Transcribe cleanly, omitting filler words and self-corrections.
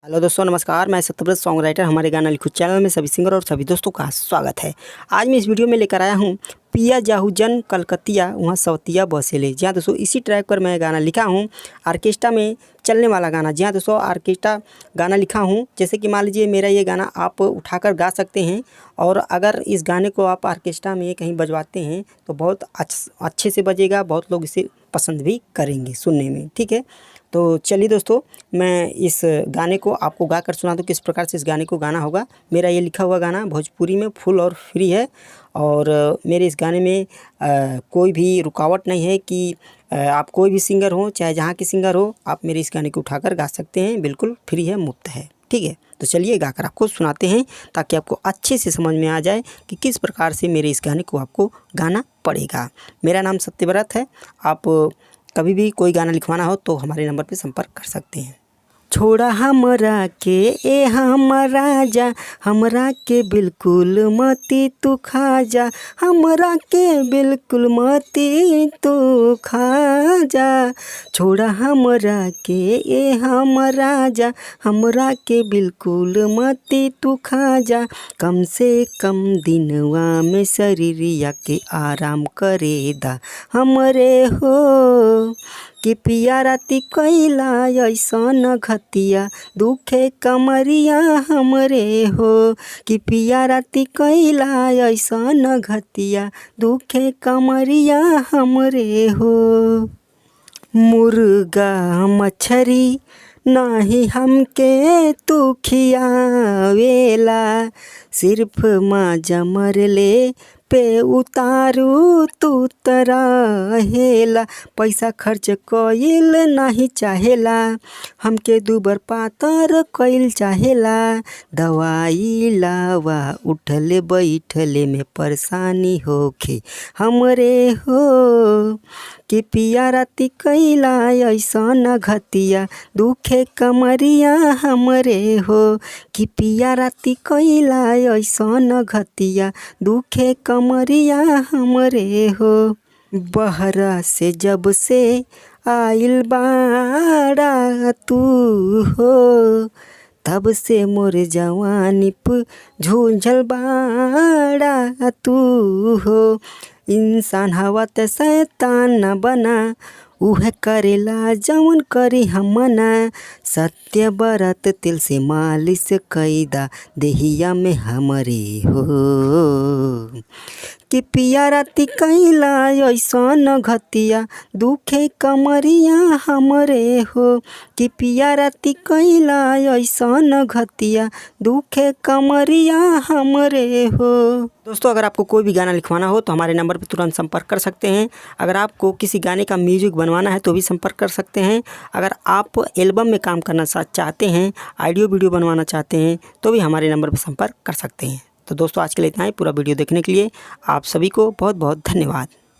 Hello दोस्तों, नमस्कार। मैं सत्यव्रत सॉन्ग राइटर हमारे गाना लिखो चैनल में सभी सिंगर और सभी दोस्तों का स्वागत है। आज मैं इस वीडियो में लेकर आया हूँ पिया जाहू जन कलकतिया वहाँ सवतिया बसेले। जी हाँ दोस्तों, इसी ट्रैक पर मैं गाना लिखा हूँ, आर्केस्ट्रा में चलने वाला गाना। जी हाँ दोस्तों, आर्केस्ट्रा गाना लिखा हूँ। जैसे कि मान लीजिए मेरा ये गाना आप उठाकर गा सकते हैं, और अगर इस गाने को आप आर्केस्ट्रा में कहीं बजवाते हैं तो बहुत अच्छे से बजेगा, बहुत लोग इसे पसंद भी करेंगे सुनने में। ठीक है, तो चलिए दोस्तों, मैं इस गाने को आपको गा कर सुना दूँ किस प्रकार से इस गाने को गाना होगा। मेरा ये लिखा हुआ गाना भोजपुरी में फुल और फ्री है, और मेरे इस गाने में कोई भी रुकावट नहीं है कि आप कोई भी सिंगर हो, चाहे जहाँ के सिंगर हो, आप मेरे इस गाने को उठाकर गा सकते हैं। बिल्कुल फ्री है, मुफ्त है। ठीक है, तो चलिए गाकर आपको सुनाते हैं, ताकि आपको अच्छे से समझ में आ जाए कि किस प्रकार से मेरे इस गाने को आपको गाना पड़ेगा। मेरा नाम सत्यव्रत है। आप कभी भी कोई गाना लिखवाना हो तो हमारे नंबर पे संपर्क कर सकते हैं। छोड़ा हमरा के ए हम राजा, हमरा के बिल्कुल मती तू खा जा, हमरा के बिल्कुल मती तू खा जा। छोड़ा हमरा के ए हम राजा, हमरा के बिल्कुल मती तू खा जा। कम से कम दिनवा में शरीरिया के आराम करे दा हमरे हो। कि पिया राती कैला ऐसन घतिया दुखे कमरिया हमरे हो। कि पिया राती कैला ऐसन घतिया दुखे कमरिया हमरे हो। मुर्गा मछरी नाही हमके तू खियावेला, सिर्फ माजा मरले पे उतारू तू तरहेला। पैसा खर्च कइल नहीं चाहेला, हमके दुबर पातर कइल चाहेला। दवाई लावा उठले बैठले में परेशानी होखे हमरे हो। कि पिया राती कैला ऐसन घतिया दुखे कमरिया हमरे हो। कि पिया राती कैला ऐसन घतिया दुखे कमरिया हमरे हो। बहरा से जब से आइल बाड़ा तू हो, तब से मोर जवानी पे झूझल बाड़ा तू हो। इंसान हवा ते शैतान न बना, उहे करेला जवन करी हमना। सत्य बरत तिल से मालिश कैदा देहिया में हमरे हो। कि पिया राती कैला ऐसन घतिया दुखे कमरिया हमरे हो। कि पिया राती कैला ऐसन घतिया दुखे कमरिया हमरे हो। दोस्तों, अगर आपको कोई भी गाना लिखवाना हो तो हमारे नंबर पर तुरंत संपर्क कर सकते हैं। अगर आपको किसी गाने का म्यूजिक बनवाना है तो भी संपर्क कर सकते हैं। अगर आप एल्बम में काम करना चाहते हैं, ऑडियो वीडियो बनवाना चाहते हैं, तो भी हमारे नंबर पर संपर्क कर सकते हैं। तो दोस्तों, आज के लिए इतना ही। पूरा वीडियो देखने के लिए आप सभी को बहुत बहुत धन्यवाद।